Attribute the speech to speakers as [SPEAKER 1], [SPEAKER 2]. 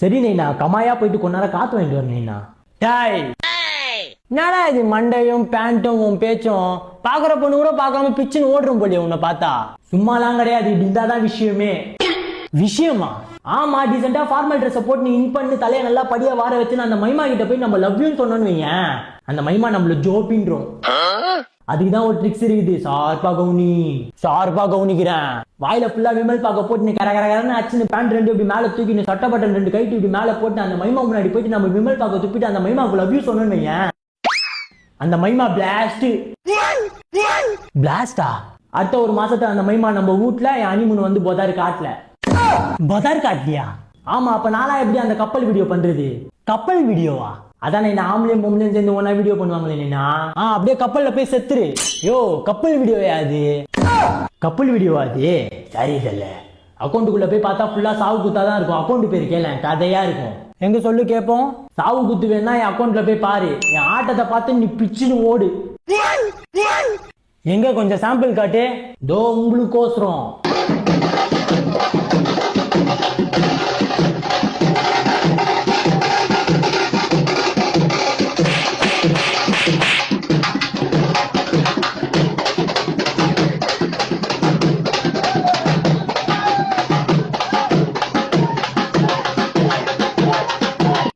[SPEAKER 1] சரி நைனா கமாயா போயிட்டு கொஞ்ச நேரம் காத்து வாங்கிட்டு வரேன் நைனா. டாய் என்னடா இது மண்டையும் பேண்ட்டும் உன் பேச்சும் பாக்குற பொண்ணு கூட பார்க்காம பிச்சுன்னு ஓடுறோம் போலியே உன்னை பார்த்தா. சும்மாலாம் கிடையாது, இப்படி இருந்தாதான் விஷயமே. விஷயமா? ஆமா, டீசெண்டா ஃபார்மல் ட்ரெஸ் போட்டு நீ இன் பண்ணி தலையை நல்லா படியா வார வச்சு அந்த மைமா கிட்ட போய் நம்ம லவ் யூன்னு சொன்னோன்னு வையேன், அந்த மைமா நம்மள ஜோப்பின்றோம். அதுக்குதான் ஒரு ட்ரிக்ஸ் இருக்குது. ஷார்ப்பா கவுனிக்கிறேன். வாயில ஃபுல்லா விமல் பாக்க போட்டு நீ கரகரன்னு அச்சுன்னு பேண்ட் ரெண்டு இப்படி மேல தூக்கி நீ சட்டை பட்டன் ரெண்டு கைட்டு இப்படி மேல போட்டு அந்த மைமா முன்னாடி போயிட்டு நம்ம விமல் பாக்க துப்பிட்டு அந்த மைமாவுக்கு லவ் யூ சொன்னோன்னு வையேன், அந்த மைமா பிளாஸ்டா. அடுத்த ஒரு மாசத்துல அந்த மைமா நம்ம வீட்டுல என் அனிமுன் வந்து போதாரு காட்டலையா? ஆமா, அப்ப நானா எப்படி அந்த கப்பல் வீடியோ பண்றது? கப்பல் வீடியோவா? அதான் நான் ஆம்பளையும் பொம்பளையும் சேர்ந்து ஒன்னா வீடியோ பண்ணுவாங்களே நீனா, அப்படியே கப்பல்ல போய் செத்துரு. யோ கப்பல் வீடியோயா அது? கப்பல் வீடியோவா அது? சரி இல்ல, அக்கௌண்ட்டுக்குள்ள போய் பார்த்தா ஃபுல்லா சாவு குத்தாதான் இருக்கும். அக்கௌண்ட் பேரு கேள, கதையா இருக்கும். எங்க சொல்லு கேப்போம். சாவு குத்து வேணா என் அக்கௌண்ட்ல போய் பாரு. என் ஆட்டத்தை பார்த்து நீ பிச்சுன்னு ஓடு. எங்க கொஞ்சம் சாம்பிள் காட்டு. தோ உங்களுக்கோசரம்.